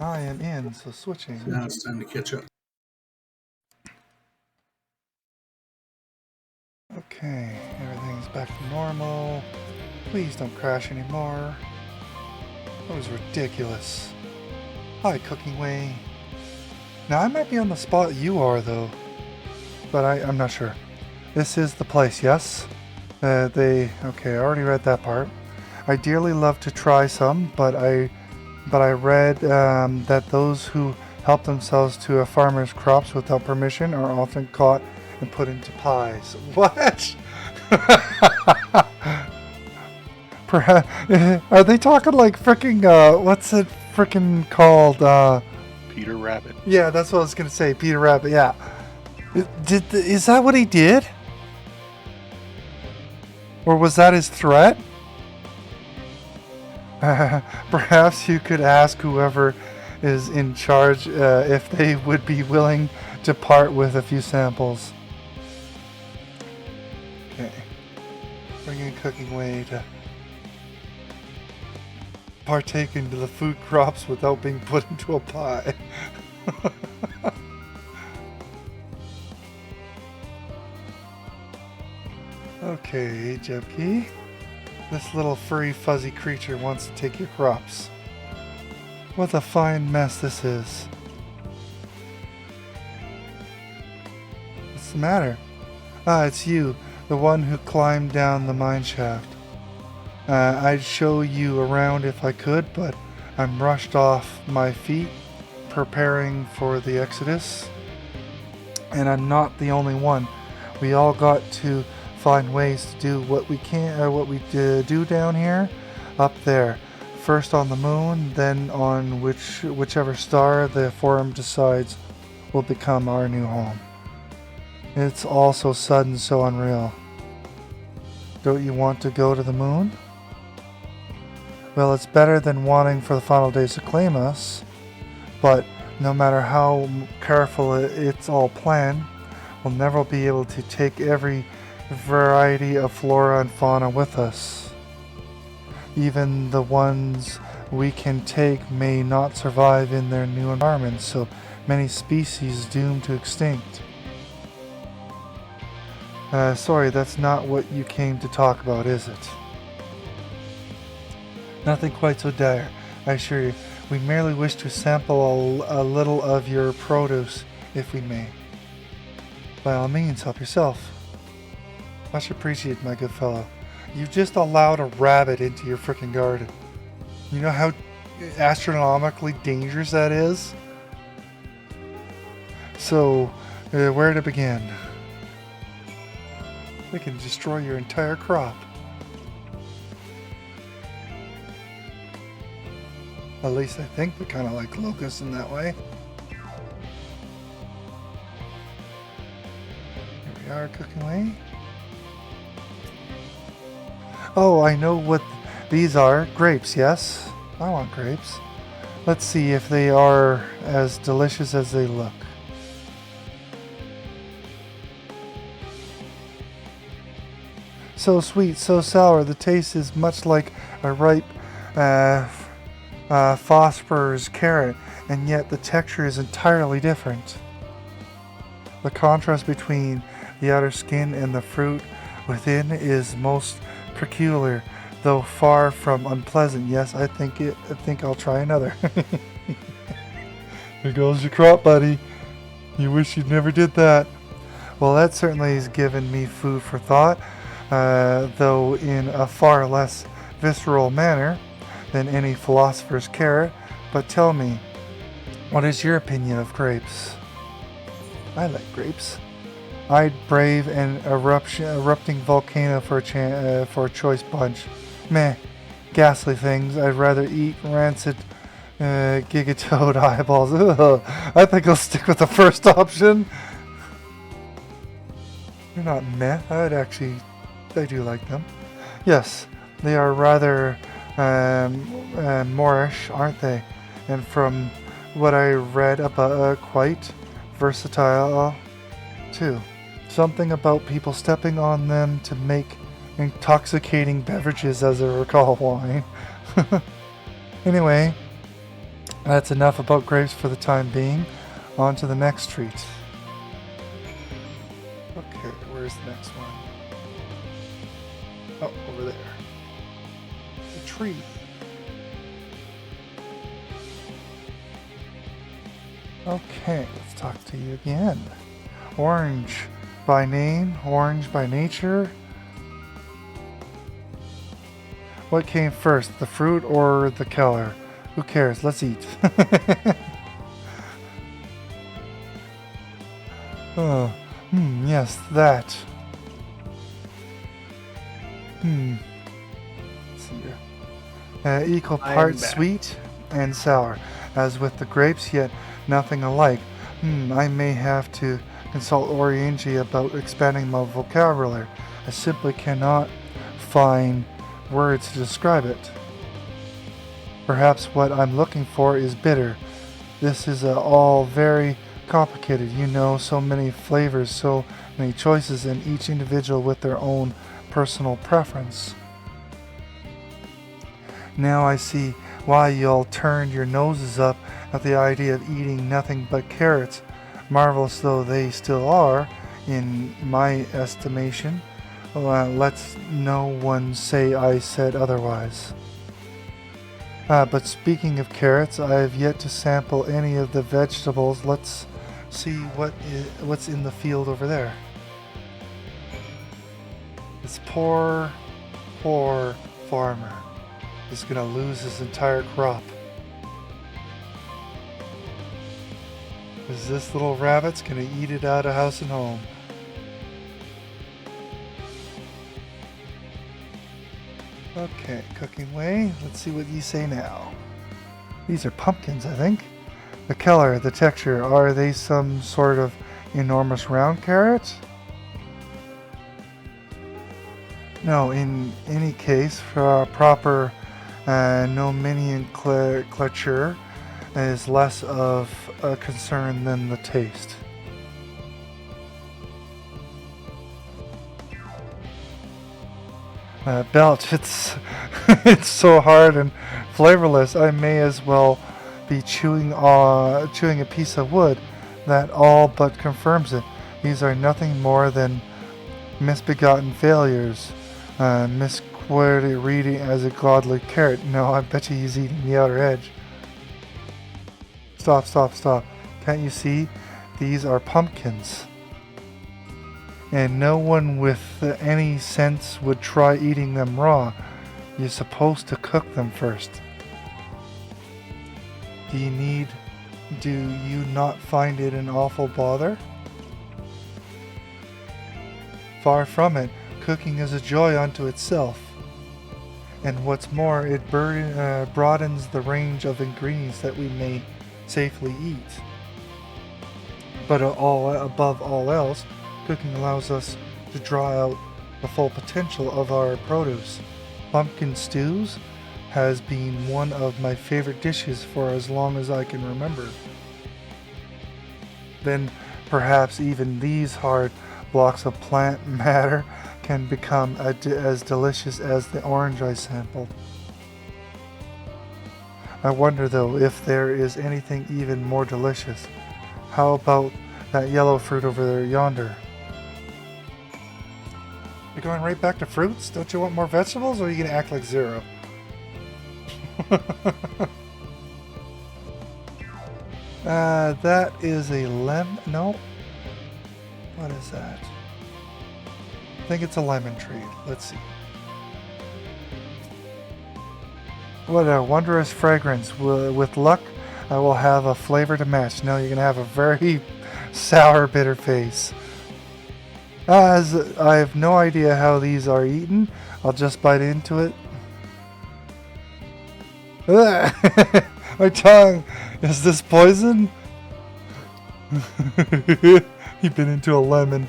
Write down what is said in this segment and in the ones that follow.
I am in, so switching. Now it's time to catch up. Okay, everything's back to normal. Please don't crash anymore. That was ridiculous. Hi, Cooking Way. Now, I might be on the spot you are, though. But I'm not sure. This is the place, yes? Okay, I already read that part. I dearly love to try some, but I read that those who help themselves to a farmer's crops without permission are often caught and put into pies. What? Are they talking like freaking, what's it freaking called? Peter Rabbit. Yeah, that's what I was going to say. Peter Rabbit, yeah. Is that what he did? Or was that his threat? Perhaps you could ask whoever is in charge if they would be willing to part with a few samples. Okay. Bring in Cooking Way to partake into the food crops without being put into a pie. Okay, Jebke. This little furry fuzzy creature wants to take your crops. What a fine mess this is. What's the matter? Ah, it's you, the one who climbed down the mine shaft. I'd show you around if I could, but I'm rushed off my feet preparing for the exodus. And I'm not the only one. We all got to find ways to do what we can, what we do down here, up there. First on the moon, then on whichever star the forum decides will become our new home. It's all so sudden, so unreal. Don't you want to go to the moon? Well, it's better than wanting for the final days to claim us, but no matter how careful it's all planned, we'll never be able to take every variety of flora and fauna with us. Even the ones we can take may not survive in their new environment, so many species doomed to extinct. Sorry, that's not what you came to talk about, is it? Nothing quite so dire, I assure you. We merely wish to sample a little of your produce, if we may. By all means, help yourself. Much appreciated, my good fellow. You just allowed a rabbit into your frickin' garden. You know how astronomically dangerous that is? So, where to begin? They can destroy your entire crop. At least I think they're kind of like locusts in that way. Here we are, Cooking Way. Oh, I know what these are. Grapes, yes? I want grapes. Let's see if they are as delicious as they look. So sweet, so sour. The taste is much like a ripe phosphorus carrot, and yet the texture is entirely different. The contrast between the outer skin and the fruit within is most peculiar, though far from unpleasant. Yes, I think I'll try another. Here goes your crop, buddy. You wish you never did that. Well, that certainly has given me food for thought, though in a far less visceral manner than any philosopher's carrot. But tell me, what is your opinion of grapes? I like grapes. I'd brave an erupting volcano for a choice bunch. Meh, ghastly things. I'd rather eat rancid gigatoad eyeballs. Ugh. I think I'll stick with the first option. They're not meh. I do like them. Yes, they are rather Moorish, aren't they? And from what I read about, quite versatile too. Something about people stepping on them to make intoxicating beverages, as I recall, wine. Anyway, That's enough about grapes for the time being. On to the next treat. Okay, where's the next one? Oh, over there. The tree. Okay, let's talk to you again. Orange by name, orange by nature. What came first, the fruit or the color? Who cares? Let's eat. Oh, yes, that. Let's see here. Equal parts sweet and sour, as with the grapes, yet nothing alike. I may have to consult Oriangi about expanding my vocabulary. I simply cannot find words to describe it. Perhaps what I'm looking for is bitter. This is all very complicated, so many flavors, so many choices, and each individual with their own personal preference. Now I see why y'all turned your noses up at the idea of eating nothing but carrots, marvelous though they still are, in my estimation. Let's no one say I said otherwise. But speaking of carrots, I have yet to sample any of the vegetables. Let's see what's in the field over there. This poor farmer is gonna lose his entire crop. Because this little rabbit's gonna eat it out of house and home. Okay, cooking away. Let's see what you say now. These are pumpkins, I think. The color, the texture, are they some sort of enormous round carrot? No, in any case, for a proper nominian culture is less of a concern than the taste. Belch, it's it's so hard and flavorless. I may as well be chewing a piece of wood. That all but confirms it. These are nothing more than misbegotten failures. Misquoted reading as a godly carrot. No, I bet you he's eating the outer edge. Stop. Can't you see? These are pumpkins. And no one with any sense would try eating them raw. You're supposed to cook them first. Do you not find it an awful bother? Far from it. Cooking is a joy unto itself. And what's more, it broadens the range of ingredients that we may safely eat. But above all else, cooking allows us to draw out the full potential of our produce. Pumpkin stews has been one of my favorite dishes for as long as I can remember. Then perhaps even these hard blocks of plant matter can become as delicious as the orange I sampled. I wonder though if there is anything even more delicious. How about that yellow fruit over there yonder? You're going right back to fruits? Don't you want more vegetables, or are you going to act like zero? That is a lemon. No. What is that? I think it's a lemon tree. Let's see. What a wondrous fragrance. With luck, I will have a flavor to match. No, you're going to have a very sour, bitter face. As I have no idea how these are eaten, I'll just bite into it. My tongue! Is this poison? He bit into a lemon.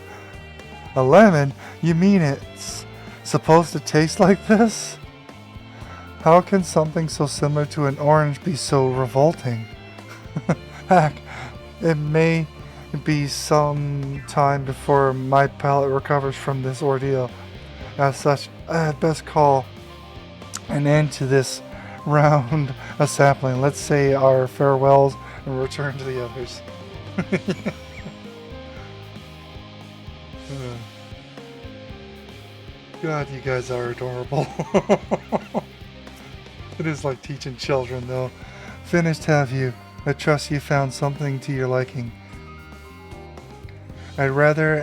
A lemon? You mean it's supposed to taste like this? How can something so similar to an orange be so revolting? Heck, it may be some time before my palate recovers from this ordeal. As such, I had best call an end to this round a sapling. Let's say our farewells and return to the others. God, you guys are adorable. It is like teaching children, though. Finished, have you? I trust you found something to your liking. I'd rather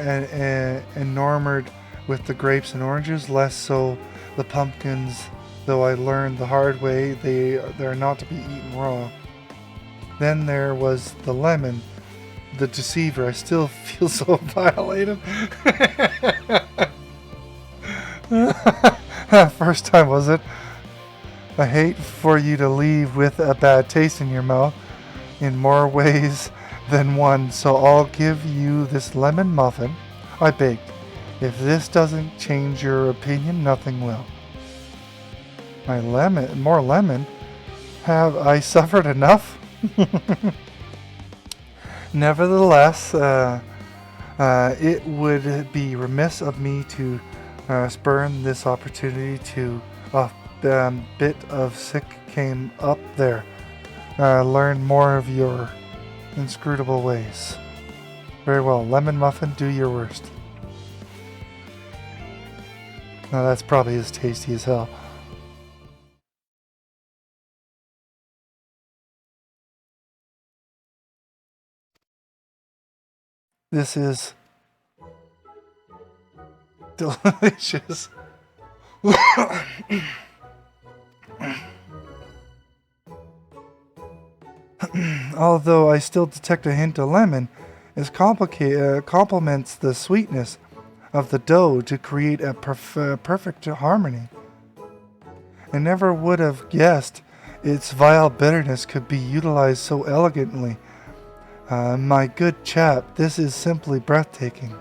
enamored with the grapes and oranges, less so the pumpkins, though I learned the hard way they're not to be eaten raw. Then there was the lemon, the deceiver. I still feel so violated. First time, was it? I hate for you to leave with a bad taste in your mouth in more ways than one, so I'll give you this lemon muffin I baked. If this doesn't change your opinion, nothing will. More lemon? Have I suffered enough? Nevertheless, it would be remiss of me to spurn this opportunity to bit of sick came up there. Learn more of your inscrutable ways. Very well, lemon muffin, do your worst. Now that's probably as tasty as hell. This is delicious. Although I still detect a hint of lemon, it complements the sweetness of the dough to create a perfect harmony. I never would have guessed its vile bitterness could be utilized so elegantly. My good chap, this is simply breathtaking.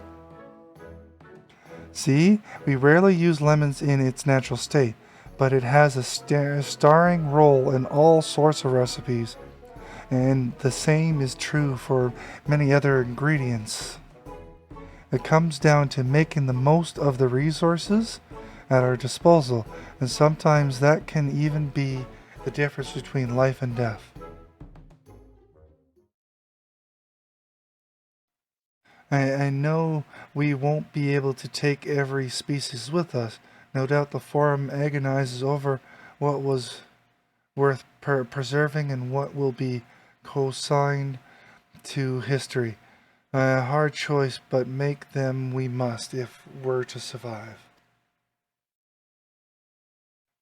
See, we rarely use lemons in its natural state, but it has a starring role in all sorts of recipes, and the same is true for many other ingredients. It comes down to making the most of the resources at our disposal, and sometimes that can even be the difference between life and death. I know we won't be able to take every species with us. No doubt the forum agonizes over what was worth preserving and what will be consigned to history. A hard choice, but make them we must if we're to survive.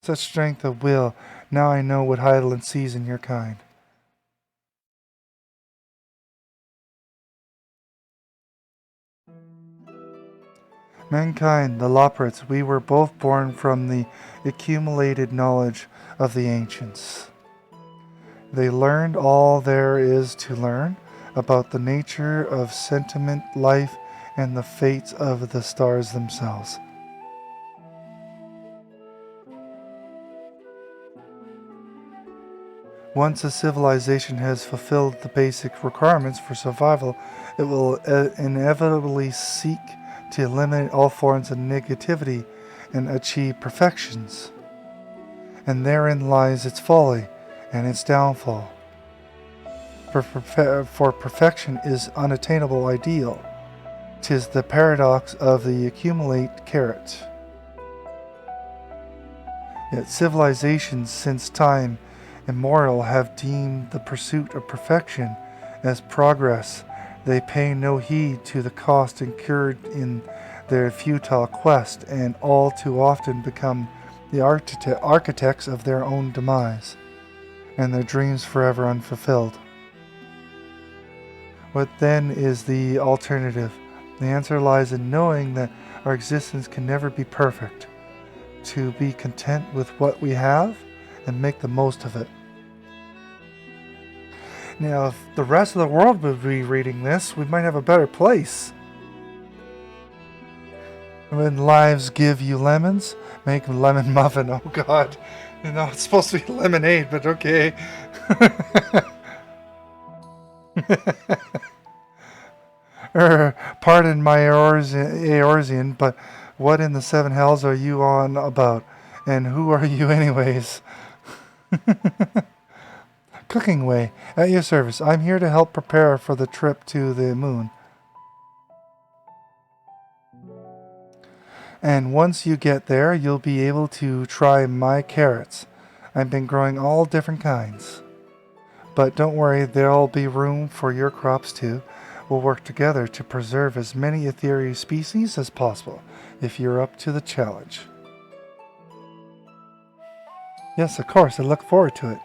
Such strength of will. Now I know what Hydaelyn sees in your kind. Mankind, the Loporrits, we were both born from the accumulated knowledge of the ancients. They learned all there is to learn about the nature of sentient life and the fates of the stars themselves. Once a civilization has fulfilled the basic requirements for survival, it will inevitably seek to eliminate all forms of negativity and achieve perfections. And therein lies its folly and its downfall. For perfection is unattainable ideal. 'Tis the paradox of the accumulate carrot. Yet civilizations since time immemorial have deemed the pursuit of perfection as progress. They pay no heed to the cost incurred in their futile quest, and all too often become the architects of their own demise, and their dreams forever unfulfilled. What then is the alternative? The answer lies in knowing that our existence can never be perfect, to be content with what we have and make the most of it. Now, if the rest of the world would be reading this, we might have a better place. When lives give you lemons, make lemon muffin. Oh God. You know, it's supposed to be lemonade, but okay. Pardon my Eorzean, but what in the seven hells are you on about? And who are you anyways? Cooking way, at your service. I'm here to help prepare for the trip to the moon. And once you get there, you'll be able to try my carrots. I've been growing all different kinds. But don't worry, there'll be room for your crops too. We'll work together to preserve as many ethereal species as possible, if you're up to the challenge. Yes, of course, I look forward to it.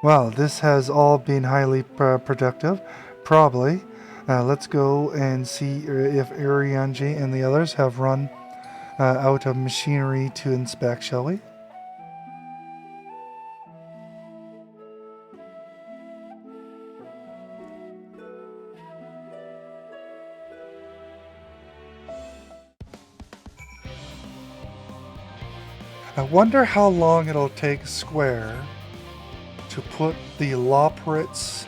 Well, this has all been highly productive. Probably. Let's go and see if Urianji and the others have run out of machinery to inspect, shall we? I wonder how long it'll take Square to put the Lopritz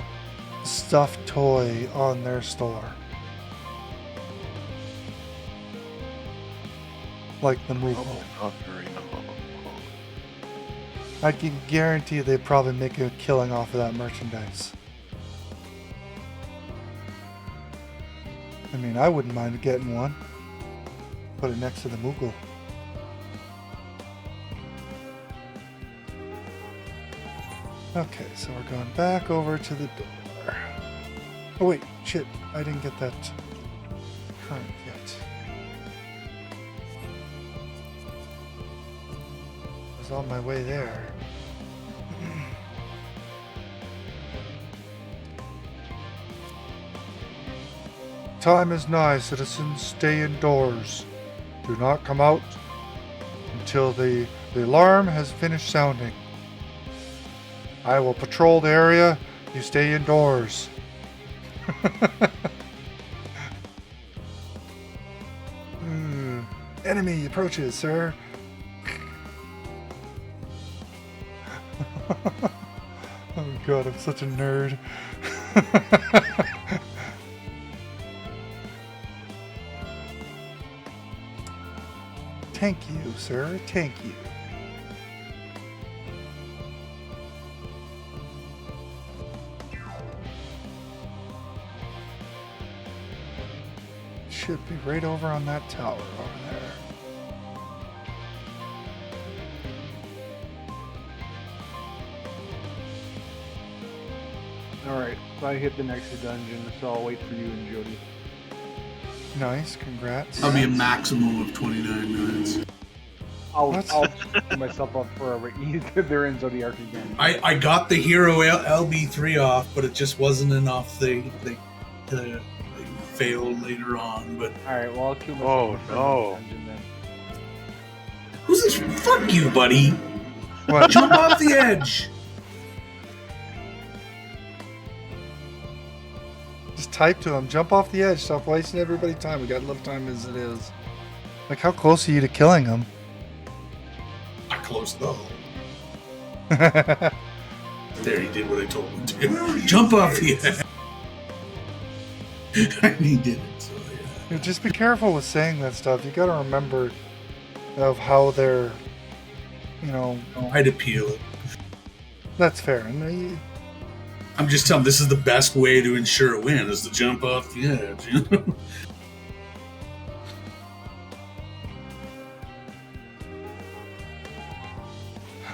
stuffed toy on their store. Like the movie. Not very long. I can guarantee they probably make a killing off of that merchandise. I mean, I wouldn't mind getting one. Put it next to the Moogle. Okay, so we're going back over to the door. Oh wait, shit, I didn't get that current yet. I was on my way there. Time is nigh, citizens. Stay indoors. Do not come out until the alarm has finished sounding. I will patrol the area. You stay indoors. Enemy approaches, sir. Oh god, I'm such a nerd. Thank you, sir. Thank you. Should be right over on that tower over there. Alright, so I hit the next dungeon, so I'll wait for you and Jody. Nice, congrats. That'll be a maximum of 29 minutes. I'll put myself up for they're in Zodiac again. I got the hero LB3 off, but it just wasn't enough. They failed later on. But alright, well I'll kill myself for the dungeon then. who's this? Fuck you, buddy! What? Jump off the edge! Just type to him. Jump off the edge. Stop wasting everybody's time. We got a little time as it is. Like, how close are you to killing him? Not close though. There, he did what I told him to. Jump off the edge. And he did it. So yeah. Just be careful with saying that stuff. You gotta remember of how they're, you know. I'd appeal it. That's fair. And I'm just telling him this is the best way to ensure a win is to jump off the edge. You know?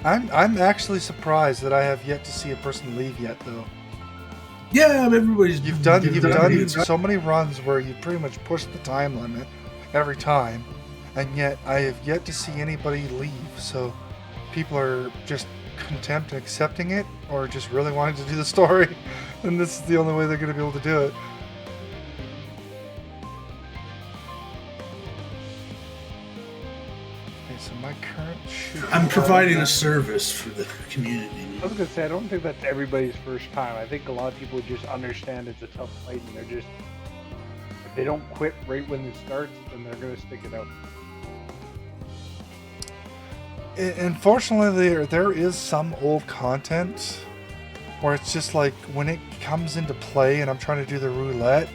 I'm actually surprised that I have yet to see a person leave yet, though. Yeah, everybody's. You've done so many runs where you pretty much push the time limit every time, and yet I have yet to see anybody leave. So people are just content and accepting it, or just really wanting to do the story, and this is the only way they're going to be able to do it. Okay, so my current shoot. I'm providing a service for the community. I was gonna say, I don't think that's everybody's first time. I think a lot of people just understand it's a tough fight, and they're just, if they don't quit right when it starts, then they're gonna stick it out. Unfortunately, there is some old content where it's just like when it comes into play and I'm trying to do the roulette,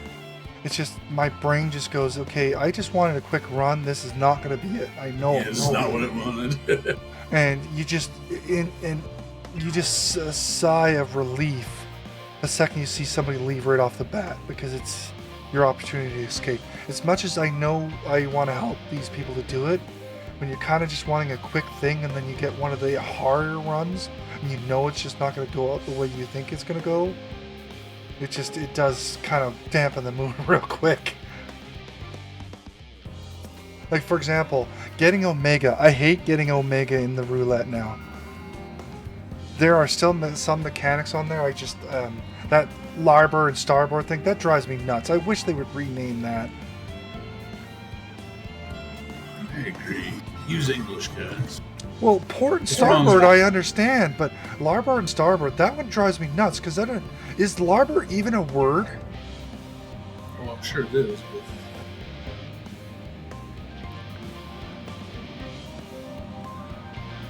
it's just my brain just goes, okay, I just wanted a quick run. This is not going to be it. I know. Yeah, this is not what I wanted. and you just sigh of relief the second you see somebody leave right off the bat, because it's your opportunity to escape. As much as I know I want to help these people to do it, when you're kind of just wanting a quick thing and then you get one of the harder runs and you know it's just not going to go out the way you think it's going to go, it does kind of dampen the mood real quick. Like, for example, getting Omega. I hate getting Omega in the roulette now. There are still some mechanics on there. I just, that larboard and starboard thing, that drives me nuts. I wish they would rename that. I agree. Use English, guys. Well, port and starboard I understand, but larboard and starboard, that one drives me nuts, because is larboard even a word? Oh, I'm sure it is.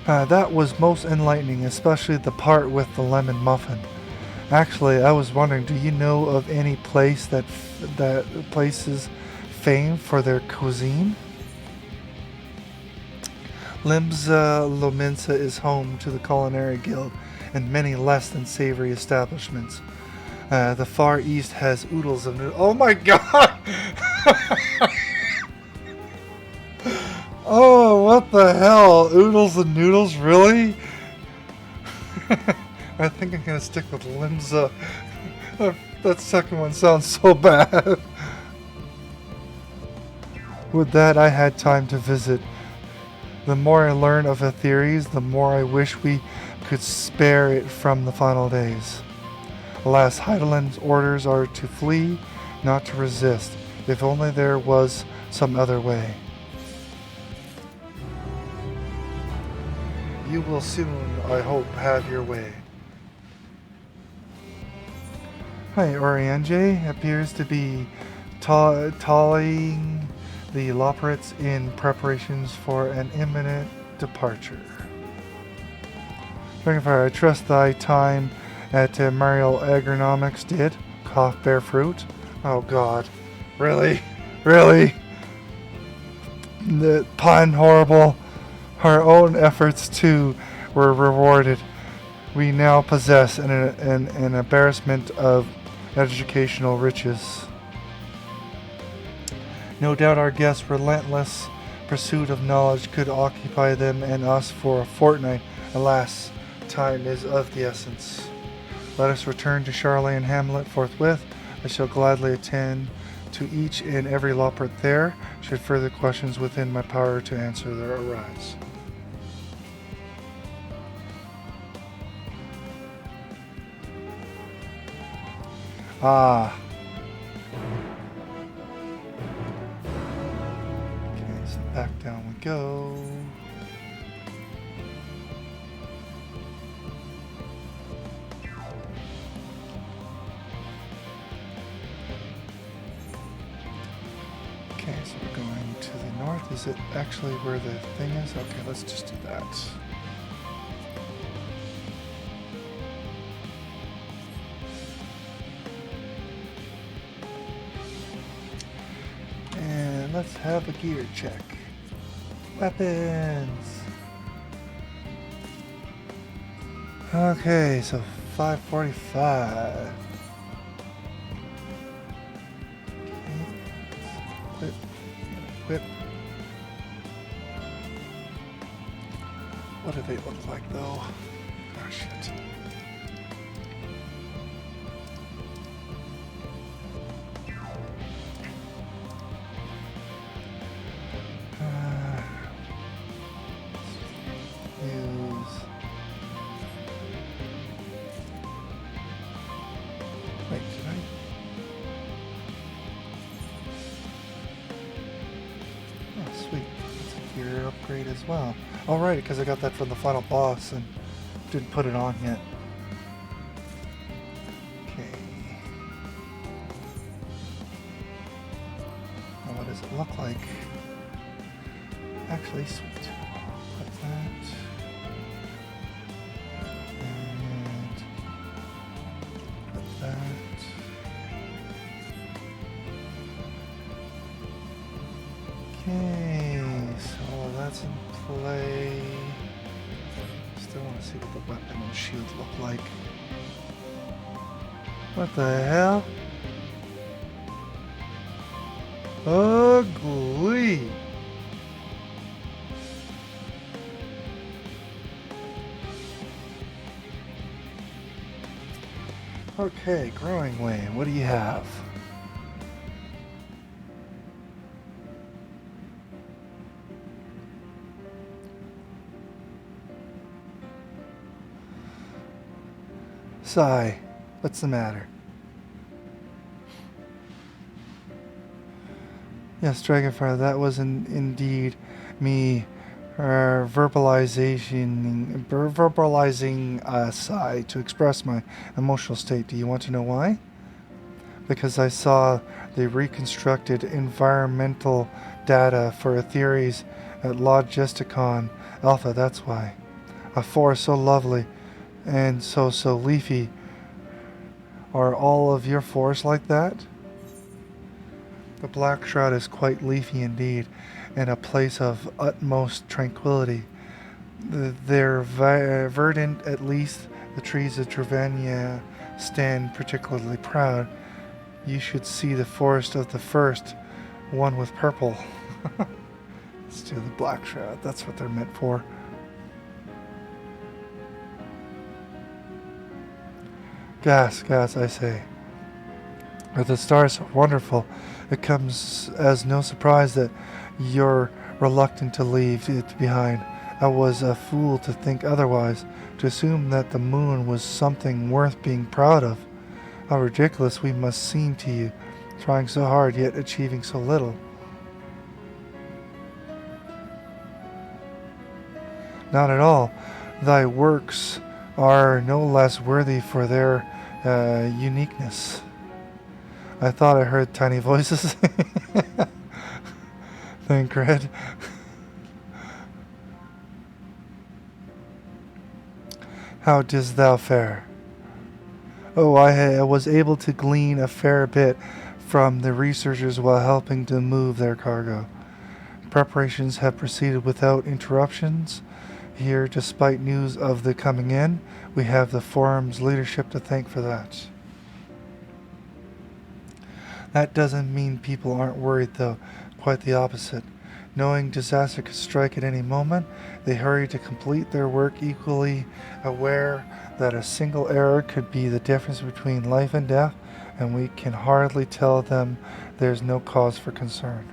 That was most enlightening, especially the part with the lemon muffin. Actually, I was wondering, do you know of any place that places famed for their cuisine? Limsa Lominsa is home to the Culinary Guild and many less than savory establishments. The Far East has oodles of noodles. Oh my god! Oh, what the hell? Oodles and noodles? Really? I think I'm gonna stick with Limsa. That second one sounds so bad. With that, I had time to visit. The more I learn of the theories, the more I wish we could spare it from the final days. Alas, Heideland's orders are to flee, not to resist. If only there was some other way. You will soon, I hope, have your way. Hi, Orienge appears to be tallying the Loporits in preparations for an imminent departure. Dragonfire, I trust thy time at Mariel Agronomics did. Cough bear fruit. Oh god. Really? Really? The pun horrible. Our own efforts, too, were rewarded. We now possess an embarrassment of educational riches. No doubt our guests' relentless pursuit of knowledge could occupy them and us for a fortnight. Alas, time is of the essence. Let us return to Charlotte and Hamlet forthwith. I shall gladly attend to each and every Loporit there, should further questions within my power to answer there arise. Ah. Okay, so back down we go. Okay, so we're going to the north. Is it actually where the thing is? Okay, let's just do that. And let's have a gear check. Weapons. Okay, so 545. Okay, equip. What do they look like though? Oh shit. Wait, did I? Oh, sweet. That's a gear upgrade as well. Oh, right, because I got that from the final boss and didn't put it on yet. Okay. Now, what does it look like? Actually, sweet. Put that. And put that. Okay, so that's in play. what the weapon and shield look like. What the hell? Ugly! Okay, growing way. What do you have? Sigh. What's the matter? Yes, Dragonfire, that was indeed me verbalizing a sigh to express my emotional state. Do you want to know why? Because I saw the reconstructed environmental data for theories at Logisticon Alpha, that's why. A forest so lovely and so leafy. Are all of your forests like that? The Black Shroud is quite leafy indeed, and a place of utmost tranquility. They're verdant, at least the trees of Dravania stand particularly proud. You should see the forest of the first, one with purple. Let's do the Black Shroud, that's what they're meant for. Gas, I say. But the stars are wonderful. It comes as no surprise that you're reluctant to leave it behind. I was a fool to think otherwise, to assume that the moon was something worth being proud of. How ridiculous we must seem to you, trying so hard yet achieving so little. Not at all. Thy works are no less worthy for their uniqueness. I thought I heard tiny voices. Thank Red. How didst thou fare? Oh, I was able to glean a fair bit from the researchers while helping to move their cargo. Preparations have proceeded without interruptions. Here, despite news of the coming in, we have the forum's leadership to thank for that. That doesn't mean people aren't worried, though. Quite the opposite. Knowing disaster could strike at any moment, they hurry to complete their work, equally aware that a single error could be the difference between life and death, and we can hardly tell them there's no cause for concern.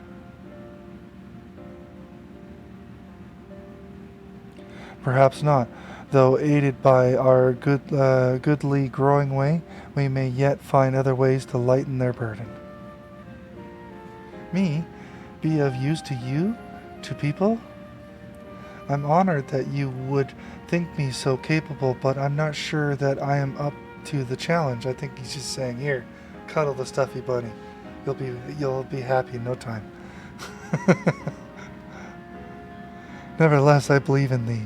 Perhaps not, though aided by our goodly growing way, we may yet find other ways to lighten their burden. Me? Be of use to you? To people? I'm honored that you would think me so capable, but I'm not sure that I am up to the challenge. I think he's just saying, here, cuddle the stuffy bunny. You'll be happy in no time. Nevertheless, I believe in thee.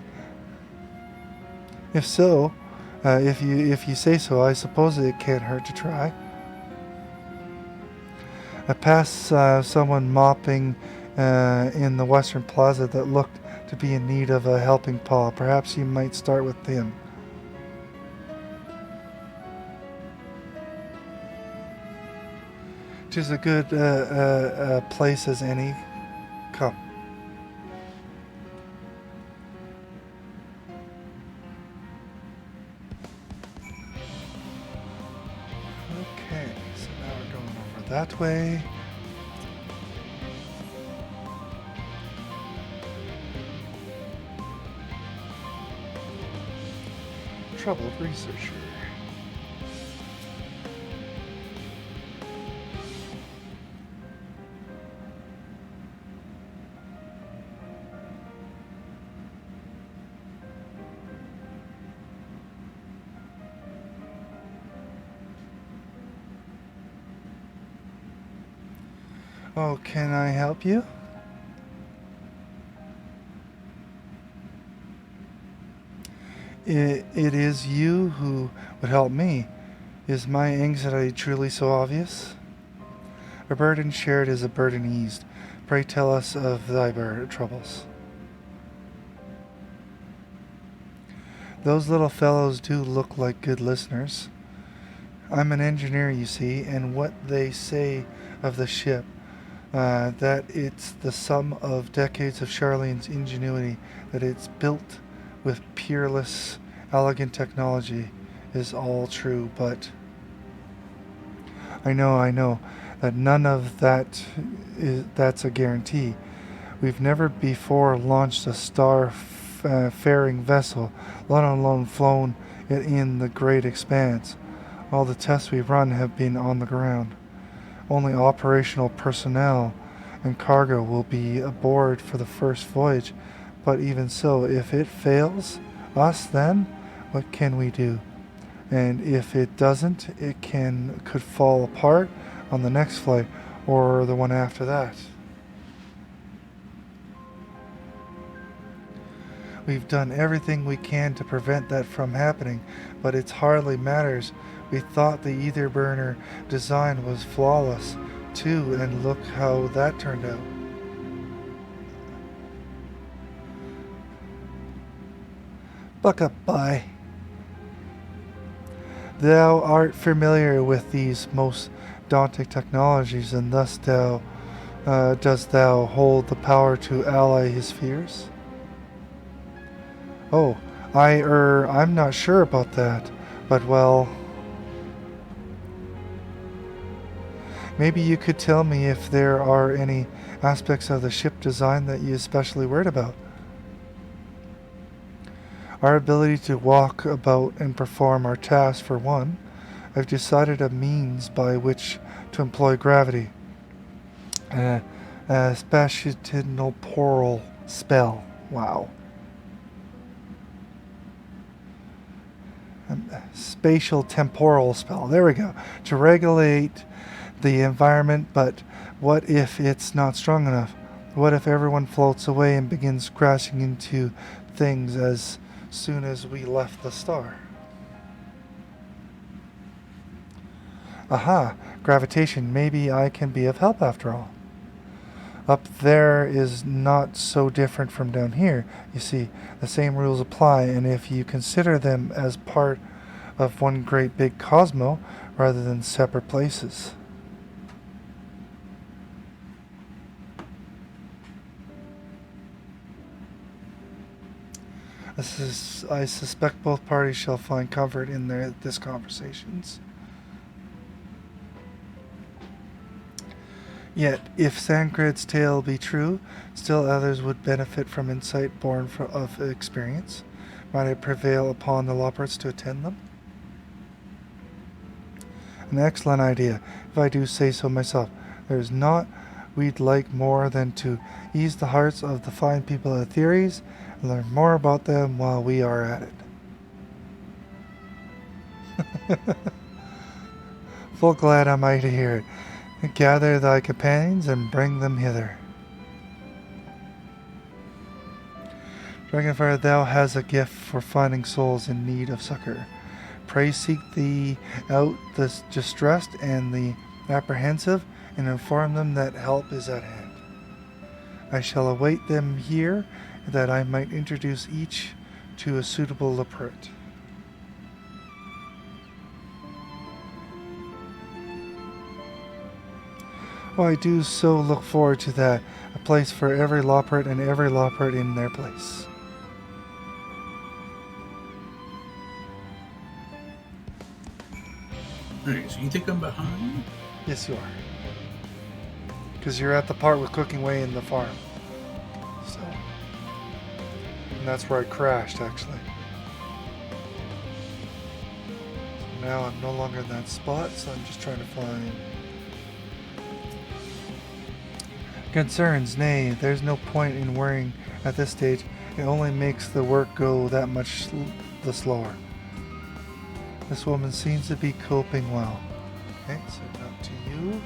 If so, if you say so, I suppose it can't hurt to try. I passed someone mopping in the Western Plaza that looked to be in need of a helping paw. Perhaps you might start with him. Tis a good place as any. Come. Okay, so now we're going over that way. Troubled researcher. Oh, can I help you? It is you who would help me. Is my anxiety truly so obvious? A burden shared is a burden eased. Pray tell us of thy troubles. Those little fellows do look like good listeners. I'm an engineer, you see, and what they say of the ship, that it's the sum of decades of Charlene's ingenuity, that it's built with peerless, elegant technology, is all true, but I know, that none of that's a guarantee. We've never before launched a star-faring vessel, let alone flown it in the great expanse. All the tests we've run have been on the ground. Only operational personnel and cargo will be aboard for the first voyage, but even so, if it fails us, then what can we do? And if it doesn't, it could fall apart on the next flight or the one after that. We've done everything we can to prevent that from happening, but it hardly matters. We thought the ether burner design was flawless, too, and look how that turned out. Buck up, bye. Thou art familiar with these most daunting technologies, and thus dost thou hold the power to allay his fears? Oh, I'm not sure about that, but well, maybe you could tell me if there are any aspects of the ship design that you especially worried about. Our ability to walk about and perform our tasks, for one. I've decided a means by which to employ gravity. A spatiotemporal spell. Wow. Spatial temporal spell. There we go. To regulate the environment, but what if it's not strong enough? What if everyone floats away and begins crashing into things as soon as we left the star? Aha, gravitation. Maybe I can be of help after all. Up there is not so different from down here. You see, the same rules apply, and if you consider them as part of one great big cosmo rather than separate places. I suspect both parties shall find comfort in this conversations. Yet, if Sangred's tale be true, still others would benefit from insight born of experience. Might it prevail upon the Loports to attend them? An excellent idea, if I do say so myself. There's naught we'd like more than to ease the hearts of the fine people of theories and learn more about them while we are at it. Full glad am I to hear it. Gather thy companions and bring them hither. Dragonfire, thou hast a gift for finding souls in need of succor. Pray seek thee out the distressed and the apprehensive, and inform them that help is at hand. I shall await them here, that I might introduce each to a suitable Lopert. Oh, I do so look forward to that. A place for every Lopert and every Lopert in their place. Alright, so you think I'm behind? Yes, you are. Because you're at the part with cooking away in the farm. So, and that's where I crashed, actually. So now I'm no longer in that spot, so I'm just trying to find... Concerns, nay, there's no point in worrying at this stage. It only makes the work go that much the slower. This woman seems to be coping well. Okay, so up to you.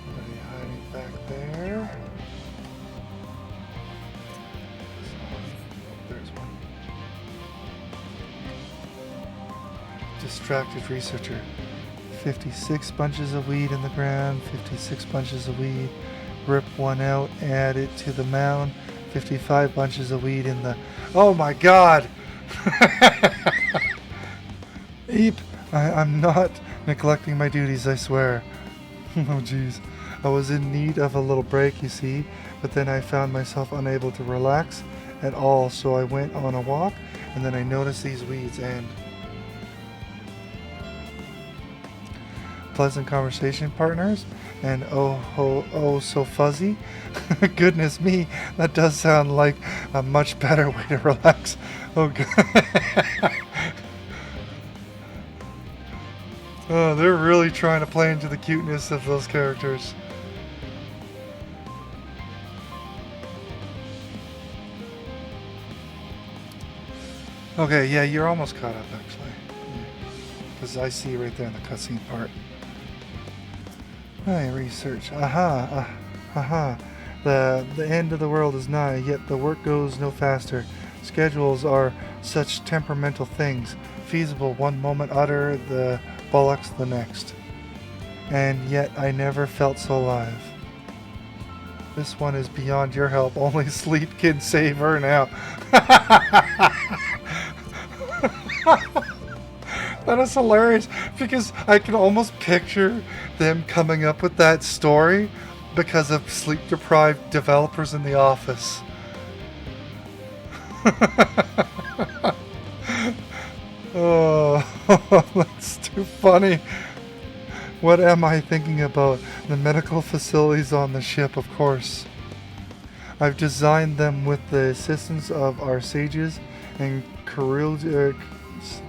Somebody hiding back there. There's one. distracted researcher. 56 bunches of weed in the ground, 56 bunches of weed. Rip one out, add it to the mound. 55 bunches of weed in the... Oh my god! Eep! I'm not neglecting my duties, I swear. Oh jeez. I was in need of a little break, you see, but then I found myself unable to relax at all, so I went on a walk, and then I noticed these weeds and... Pleasant conversation partners, and oh so fuzzy. Goodness me, that does sound like a much better way to relax. Oh god. Oh, they're really trying to play into the cuteness of those characters. Okay, yeah, you're almost caught up actually. Because I see right there in the cutscene part. Hi, research. Aha. The end of the world is nigh, yet the work goes no faster. Schedules are such temperamental things. Feasible one moment, utter the bollocks the next. And yet I never felt so alive. This one is beyond your help. Only sleep can save her now. That is hilarious because I can almost picture them coming up with that story because of sleep-deprived developers in the office. Oh, that's too funny. What am I thinking about? The medical facilities on the ship, of course. I've designed them with the assistance of our sages and chirologians.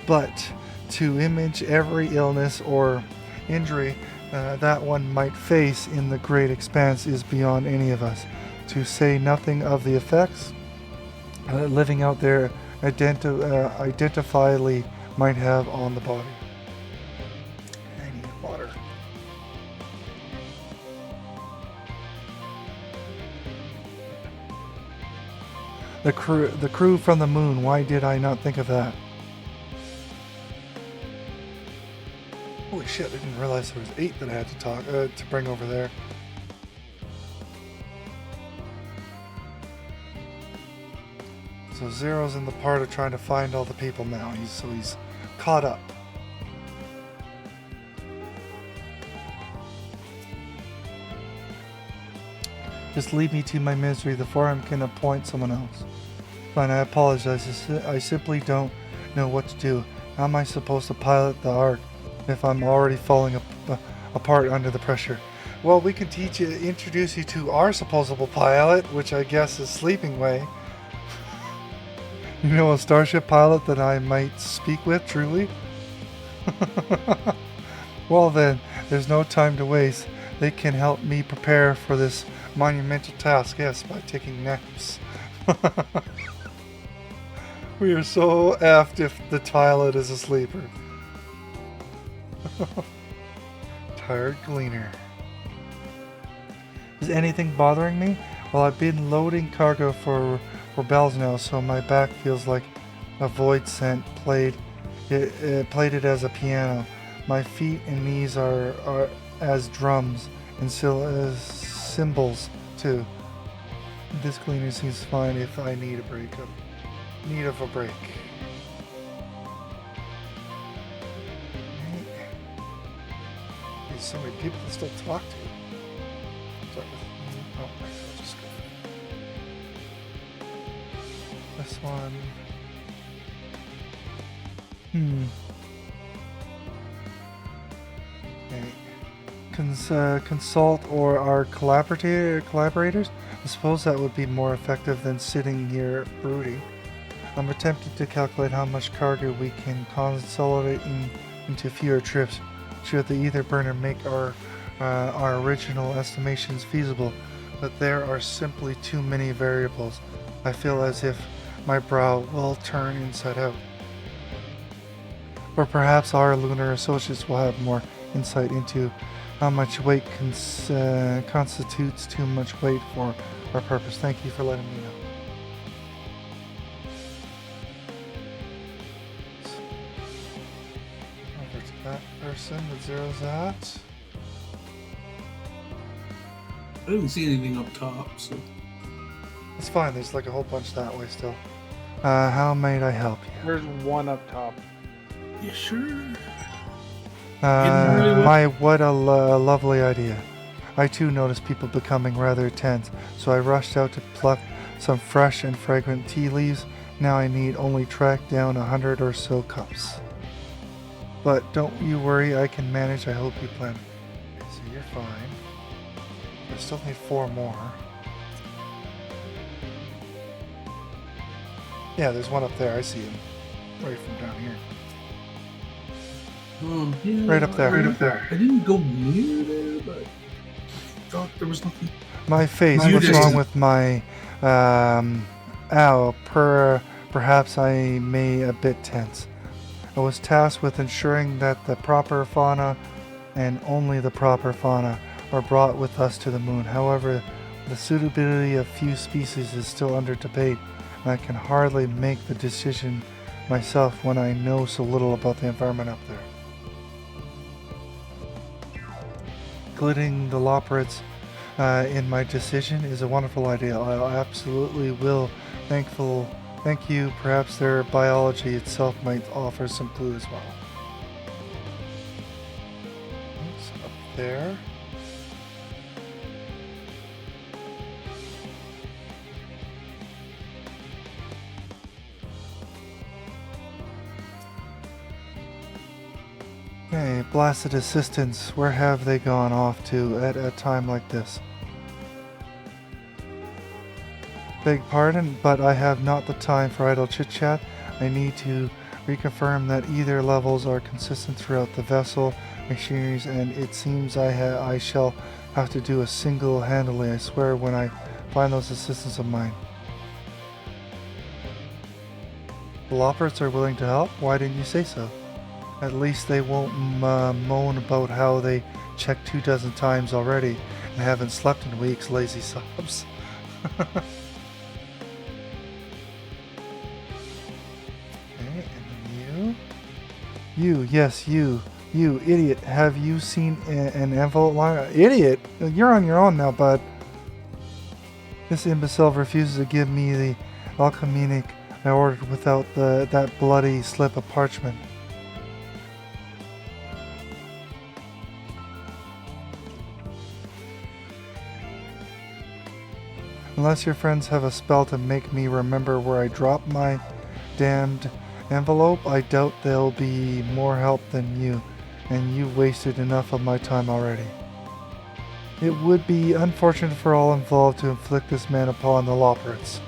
But to image every illness or injury that one might face in the great expanse is beyond any of us. To say nothing of the effects living out there identifiably might have on the body. I need water. The crew from the moon. Why did I not think of that? Holy shit! I didn't realize there was 8 that I had to bring over there. So Zero's in the part of trying to find all the people now. He's caught up. Just leave me to my misery. The forum can appoint someone else. Fine, I apologize. I simply don't know what to do. How am I supposed to pilot the Ark if I'm already falling apart under the pressure? Well, we can introduce you to our supposable pilot, which I guess is Sleeping Way. You know, a starship pilot that I might speak with, truly? Well then, there's no time to waste. They can help me prepare for this monumental task, yes, by taking naps. We are so effed if the pilot is a sleeper. Tired Gleaner. Is anything bothering me? Well, I've been loading cargo for bells now, so my back feels like a void scent played it as a piano. My feet and knees are as drums and as cymbals too. This cleaner seems fine if I need a break. Need of a break. There's so many people to still talk to. Sorry. Oh, I'll just go. This one. Okay. Consult or our collaborators? I suppose that would be more effective than sitting here brooding. I'm attempting to calculate how much cargo we can consolidate into fewer trips. Should the ether burner make our original estimations feasible, but there are simply too many variables. I feel as if my brow will turn inside out. Or perhaps our lunar associates will have more insight into how much weight constitutes too much weight for our purpose. Thank you for letting me know. person that zeroes that. I didn't see anything up top, so. It's fine, there's like a whole bunch that way still. How might I help you? There's one up top. Yeah, sure. What a lovely idea. I too noticed people becoming rather tense, so I rushed out to pluck some fresh and fragrant tea leaves. Now I need only track down 100 or so cups. But don't you worry, I can manage. I hope you plan. Okay, so you're fine. I still need 4 more. Yeah, there's one up there. I see him. Right from down here. Yeah, Right up there. Right up there. I didn't go near there, but thought there was nothing. My face. You What's just- wrong with my perhaps I may a bit tense. I was tasked with ensuring that the proper fauna and only the proper fauna are brought with us to the moon. However, the suitability of few species is still under debate, and I can hardly make the decision myself when I know so little about the environment up there. Including the Loperids in my decision is a wonderful idea. I absolutely will. Thank you. Perhaps their biology itself might offer some clue as well. It's up there. Okay, blasted assistants, where have they gone off to at a time like this? Beg pardon, but I have not the time for idle chit-chat. I need to reconfirm that either levels are consistent throughout the vessel machineries, and it seems I shall have to do a single-handedly, I swear, when I find those assistants of mine. The Loperids are willing to help? Why didn't you say so? At least they won't moan about how they checked 24 times already and haven't slept in weeks, lazy sobs. Okay, and then you idiot. Have you seen an envelope line? Idiot? You're on your own now, bud. This imbecile refuses to give me the alchemic I ordered without that bloody slip of parchment. Unless your friends have a spell to make me remember where I dropped my damned envelope, I doubt they'll be more help than you, and you've wasted enough of my time already. It would be unfortunate for all involved to inflict this man upon the Loperids.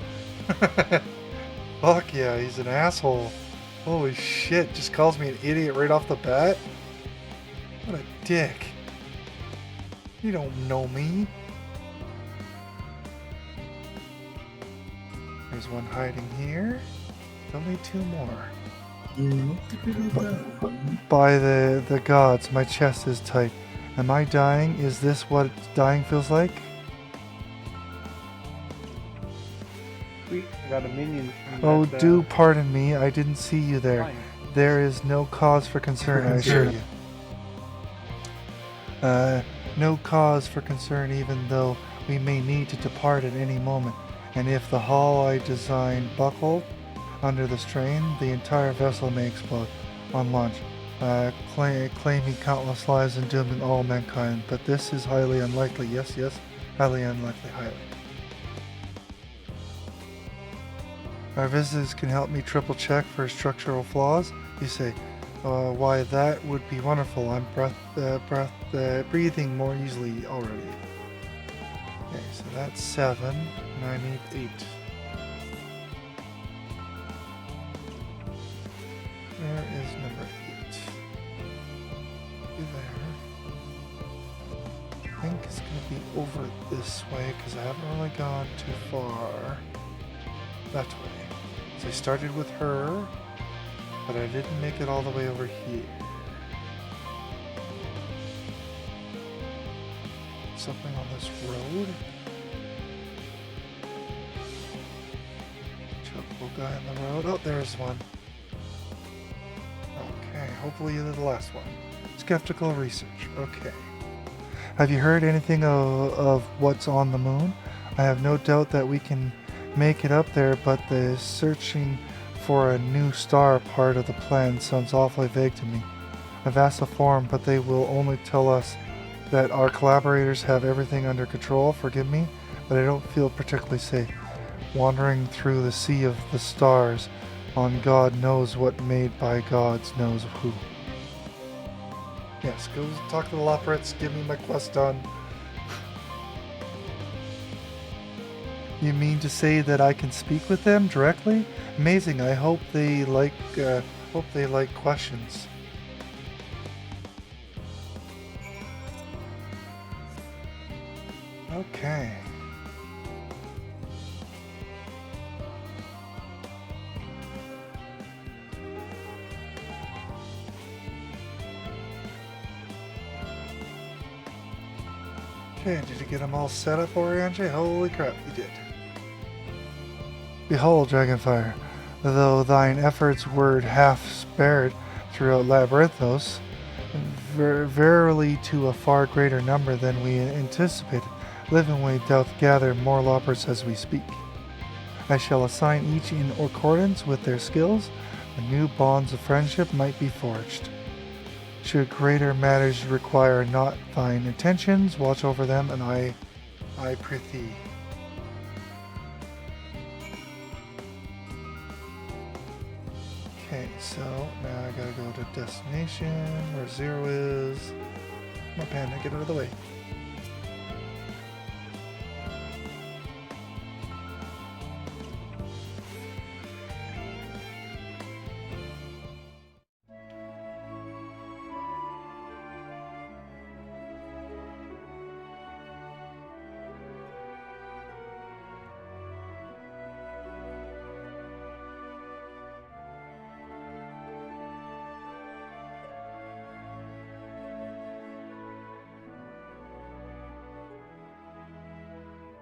Fuck yeah, he's an asshole. Holy shit, just calls me an idiot right off the bat? What a dick. You don't know me. There's one hiding here. Only 2 more. By the gods, my chest is tight. Am I dying? Is this what dying feels like? Sweet, I got a minion. Oh, do pardon me. I didn't see you there. Fine. There is no cause for concern, I assure you. No cause for concern, even though we may need to depart at any moment. And if the hull I designed buckled under the strain, the entire vessel may explode on launch, claiming countless lives and dooming all mankind. But this is highly unlikely. Yes, highly unlikely, highly. Our visitors can help me triple check for structural flaws. You say, why that would be wonderful. I'm breathing more easily already. Okay, so that's 7, and I need 8. Where is number 8? There. I think it's going to be over this way, because I haven't really gone too far that way. So I started with her, but I didn't make it all the way over here. Something on this road. Chokeable guy on the road. Oh, there's one. Okay, hopefully you're the last one. Skeptical research. Okay. Have you heard anything of what's on the moon? I have no doubt that we can make it up there, but the searching for a new star part of the plan sounds awfully vague to me. I've asked the forum, but they will only tell us that our collaborators have everything under control. Forgive me, but I don't feel particularly safe. Wandering through the sea of the stars on God knows what made by gods knows who. Yes, go talk to the Loprets, give me my quest done. You mean to say that I can speak with them directly? Amazing. I hope they like questions. Okay. Okay, did you get them all set up, Oriange? Holy crap, you did. Behold, Dragonfire, though thine efforts were half spared throughout Labyrinthos, verily to a far greater number than we anticipated, Livingway doth gather more loppers as we speak. I shall assign each in accordance with their skills, and new bonds of friendship might be forged. Should greater matters require not thine attentions, watch over them, and I prithee. Okay, so now I gotta go to destination, where 0 is. Come on, Panda, get out of the way.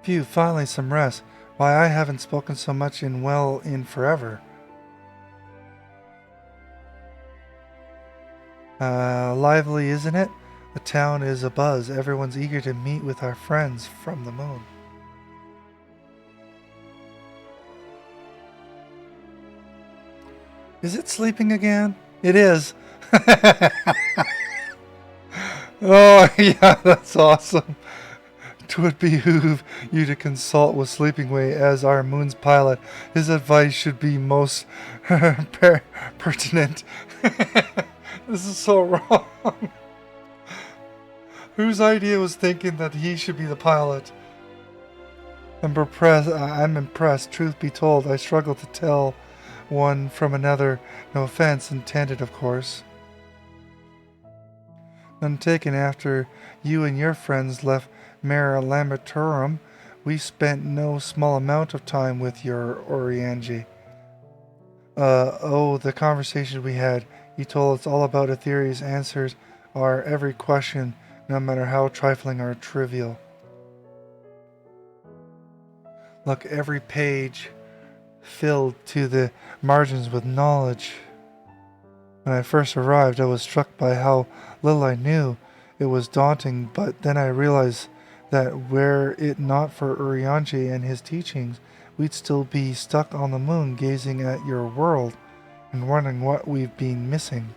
Phew, finally some rest. Why, I haven't spoken so much in forever. Lively, isn't it? The town is abuzz. Everyone's eager to meet with our friends from the moon. Is it sleeping again? It is. Oh, yeah, that's awesome. 'Twould behoove you to consult with Sleepingway as our moon's pilot. His advice should be most pertinent. This is so wrong. Whose idea was thinking that he should be the pilot? I'm impressed. Truth be told, I struggle to tell one from another. No offense intended, of course. None taken. After you and your friends left Mare Lambertorum, we spent no small amount of time with your Oriange. The conversation we had. You told us all about Etheria's answers are every question, no matter how trifling or trivial. Look, every page filled to the margins with knowledge. When I first arrived, I was struck by how little I knew. It was daunting, but then I realized that were it not for Urianger and his teachings, we'd still be stuck on the moon gazing at your world and wondering what we've been missing.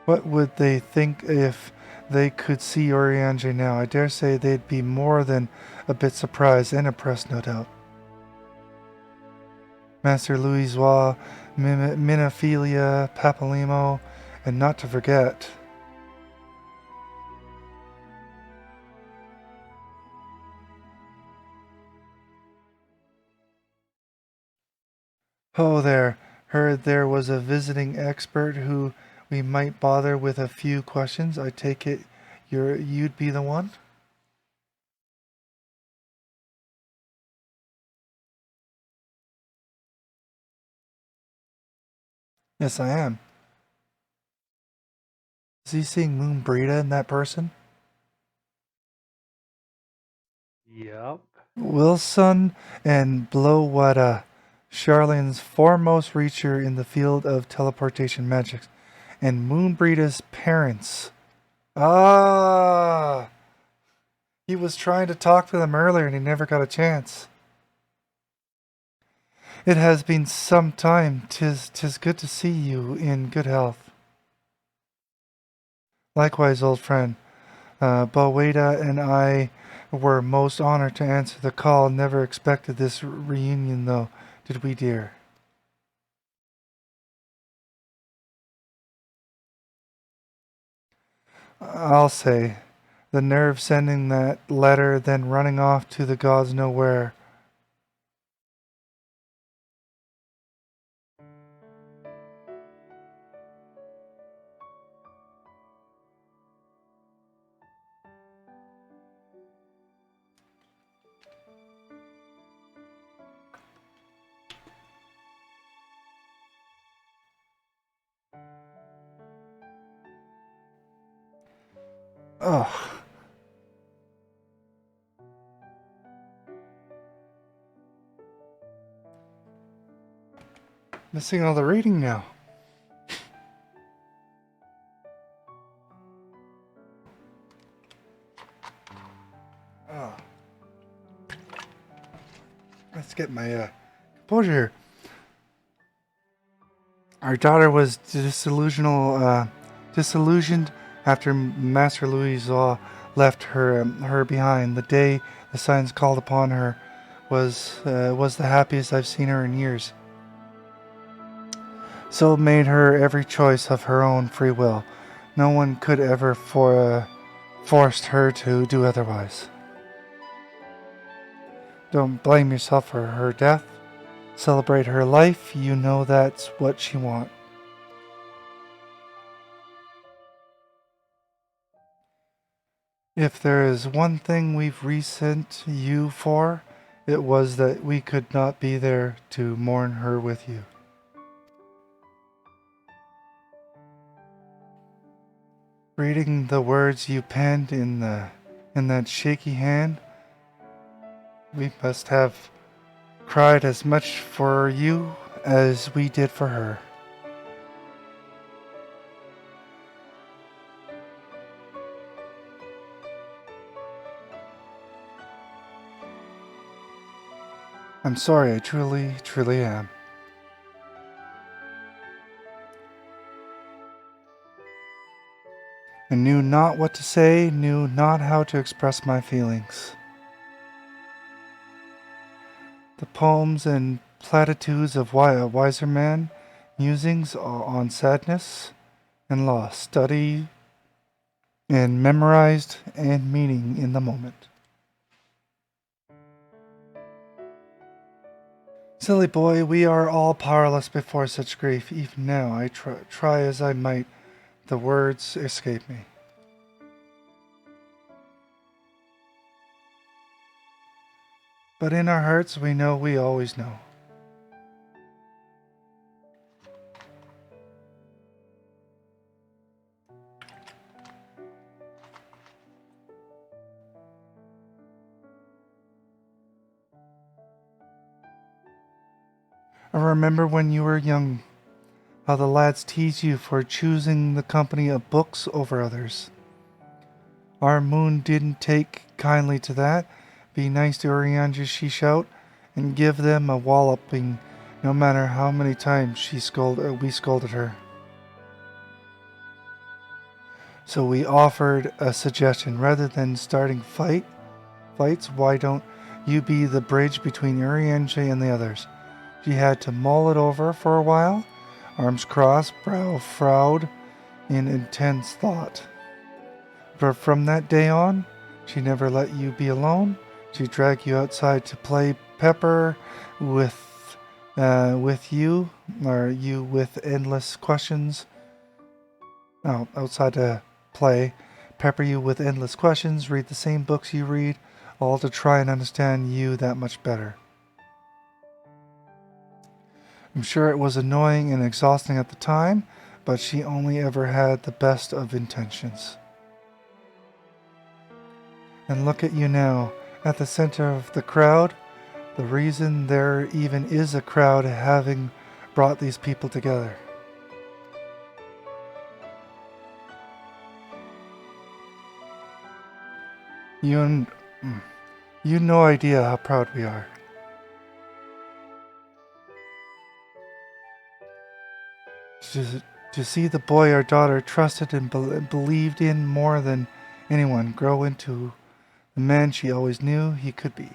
What would they think if they could see Urianger now? I dare say they'd be more than a bit surprised and impressed, no doubt. Master Louisois, Minophilia, Papalimo, and not to forget... Oh, there. Heard there was a visiting expert who we might bother with a few questions. I take it you'd be the one? Yes, I am. Is he seeing Moon Brita in that person? Yep. Wilson and Blowwada, Charlene's foremost reacher in the field of teleportation magic, and Moonbreeder's parents. Ah! He was trying to talk to them earlier and he never got a chance. It has been some time. Tis good to see you in good health. Likewise, old friend. Boweda and I were most honored to answer the call. Never expected this reunion, though, did we, dear? I'll say. The nerve sending that letter, then running off to the gods know where. Ugh. Missing all the reading now. Oh. Let's get my composure here. Our daughter was disillusioned after Master Louis left her behind. The day the signs called upon her was the happiest I've seen her in years. So made her every choice of her own free will. No one could ever forced her to do otherwise. Don't blame yourself for her death. Celebrate her life. You know that's what she wants. If there is one thing we've resent you for, it was that we could not be there to mourn her with you. Reading the words you penned in that shaky hand, we must have cried as much for you as we did for her. I'm sorry, I truly, truly am. I knew not what to say, knew not how to express my feelings. The poems and platitudes of a wiser man, musings on sadness and loss, study and memorized and meaning in the moment. Silly boy, we are all powerless before such grief. Even now, I try as I might, the words escape me. But in our hearts, we know we always know. I remember when you were young, how the lads teased you for choosing the company of books over others. Our moon didn't take kindly to that. Be nice to Urianger, she shout, and give them a walloping, no matter how many times we scolded her. So we offered a suggestion. Rather than starting fights, why don't you be the bridge between Urianger and the others? She had to mull it over for a while, arms crossed, brow frowned in intense thought. But from that day on, she never let you be alone. She dragged you outside to play pepper with you, or you with endless questions. Oh, outside to play, pepper you with endless questions, read the same books you read, all to try and understand you that much better. I'm sure it was annoying and exhausting at the time, but she only ever had the best of intentions. And look at you now, at the center of the crowd. The reason there even is a crowd having brought these people together. You no idea how proud we are. To see the boy our daughter trusted and believed in more than anyone grow into the man she always knew he could be.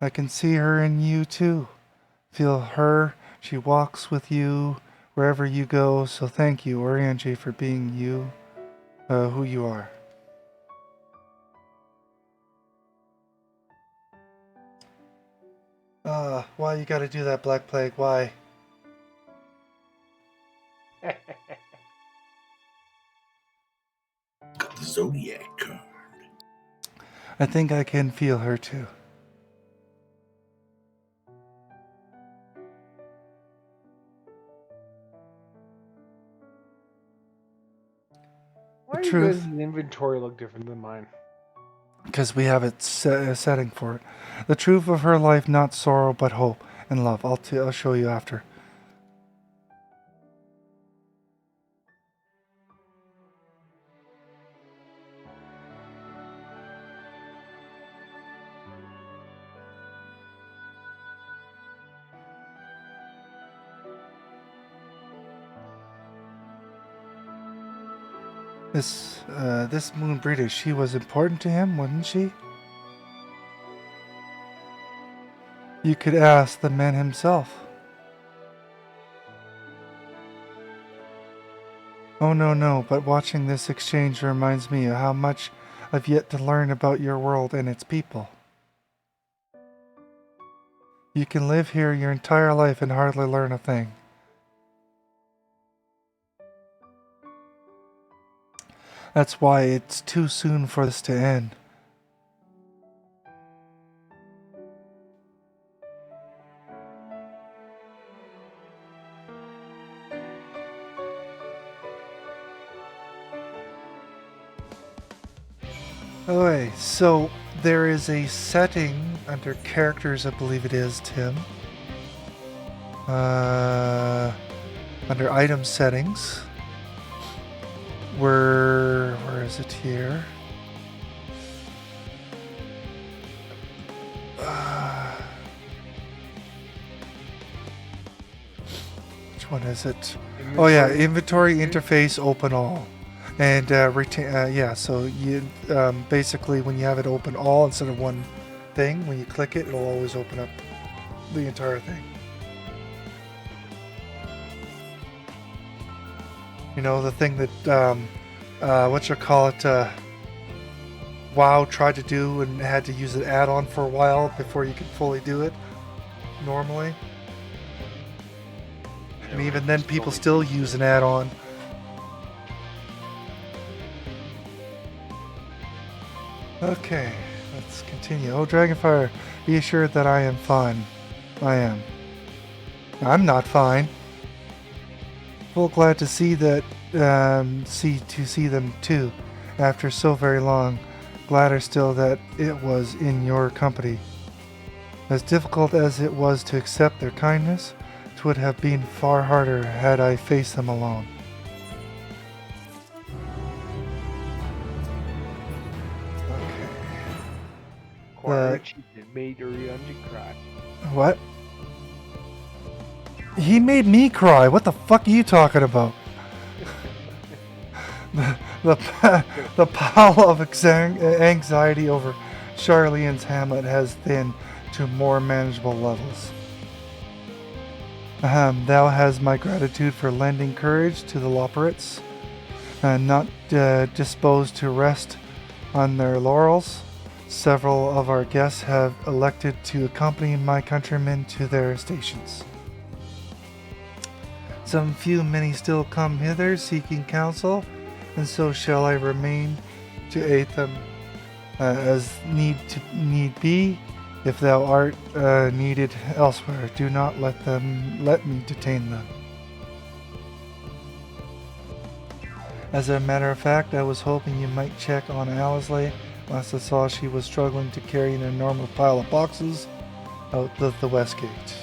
I can see her in you too. Feel her. She walks with you wherever you go. So thank you, Orianji, for being you, who you are. Why you gotta do that, Black Plague? Why? Got the Zodiac card. I think I can feel her too. Why The do you truth. guys' inventory look different than mine? Because we have it a setting for it. The truth of her life, not sorrow, but hope and love. I'll show you after. This Moon Breeder, she was important to him, wasn't she? You could ask the man himself. Oh no, but watching this exchange reminds me of how much I've yet to learn about your world and its people. You can live here your entire life and hardly learn a thing. That's why it's too soon for this to end. Okay, so there is a setting under characters, I believe it is, Tim. Under item settings. Where is it here? Which one is it? Oh yeah, inventory interface open all. And yeah, so you basically when you have it open all instead of one thing, when you click it, it'll always open up the entire thing. You know, the thing that WoW tried to do and had to use an add-on for a while before you could fully do it normally. And even then, people still use an add-on. Okay, let's continue. Oh, Dragonfire, be assured that I am fine. I am. I'm not fine. Well, glad to see that. See them too. After so very long, gladder still that it was in your company. As difficult as it was to accept their kindness, it would have been far harder had I faced them alone. Quarter achievement made Orianji cry. What? He made me cry. What the fuck are you talking about? the pile of anxiety over Charlene's Hamlet has thinned to more manageable levels. Thou hast my gratitude for lending courage to the Loperates, not disposed to rest on their laurels. Several of our guests have elected to accompany my countrymen to their stations. Some few many still come hither seeking counsel, and so shall I remain to aid them as need be. If thou art needed elsewhere, do not let me detain them. As a matter of fact, I was hoping you might check on Alisley Last I saw, she was struggling to carry an enormous pile of boxes out the west gate.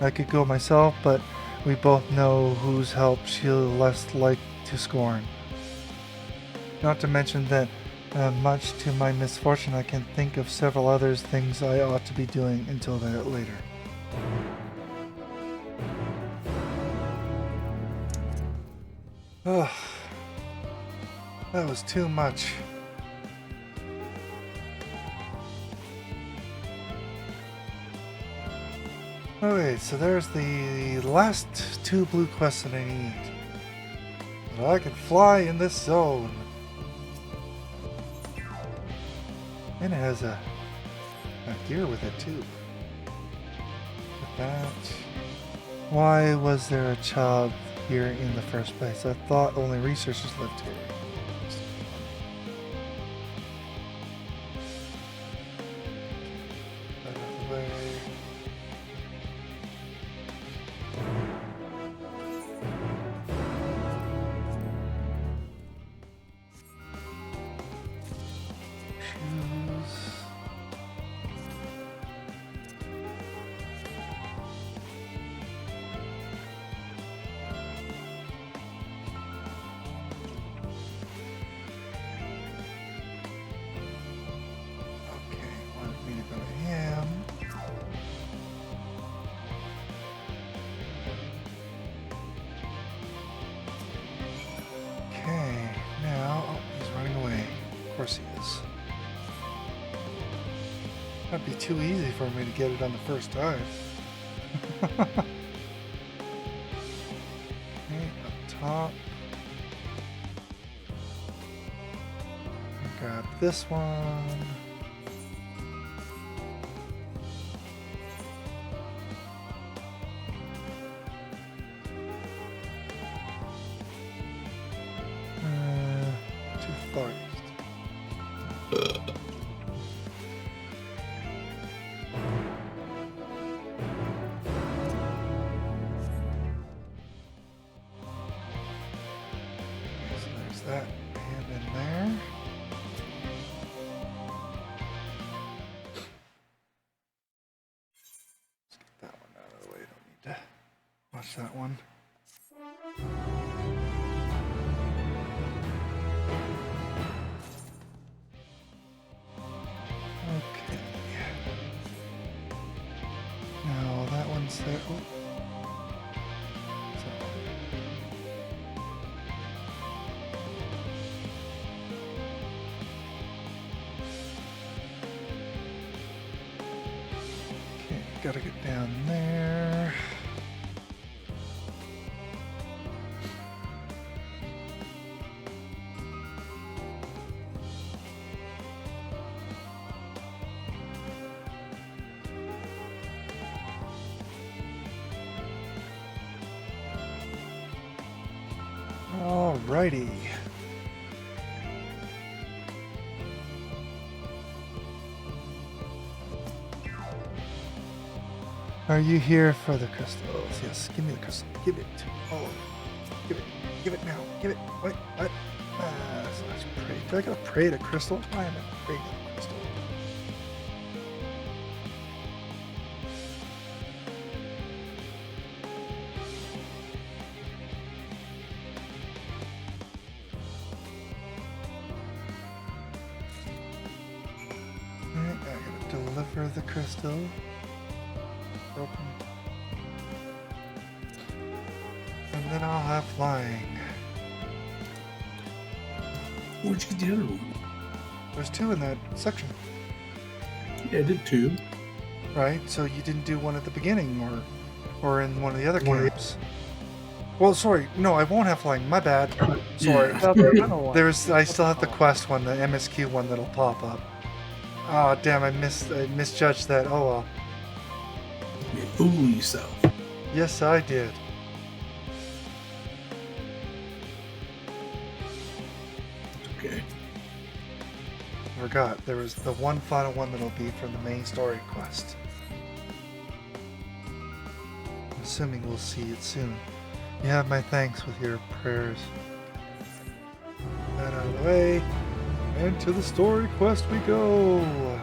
I could go myself, but we both know whose help she'll less like to scorn. Not to mention that, much to my misfortune, I can think of several other things I ought to be doing until later. Ugh. That was too much. Okay, so there's the last 2 blue quests that I need. But I can fly in this zone. And it has a gear with it too. With that. Why was there a child here in the first place? I thought only researchers lived here. Out of the way. Shoes. Okay, wanted me to go to him. Okay, now, oh, he's running away. Of course he is. That'd be too easy for me to get it on the first time. Okay, up top. Grab this one. Too far east. So there's that hand in there. Let's get that one out of the way. Don't need to watch that one. Okay. Now that one's there. Oh. So. Okay, gotta get down there. Alrighty. Are you here for the crystals? Yes, give me the crystal. Give it to all of it. Give it. Give it now. Give it. What? What? So let's pray. Do I gotta pray to crystal? Why am I praying to crystal? Alright, I gotta deliver the crystal. Open. And then I'll have flying. Where'd you get the other one? There's 2 in that section, Yeah, I did 2. right? So you didn't do one at the beginning or in one of the other games. Well, sorry, no, I won't have flying. My bad. Sorry. Yeah. There's I still have the quest one, the MSQ one that'll pop up. Oh damn, I misjudged that. Oh well. You fool yourself. Yes, I did. Okay. I forgot. There was the one final one that'll be from the main story quest. I'm assuming we'll see it soon. You have my thanks with your prayers. That out of the way. And to the story quest we go.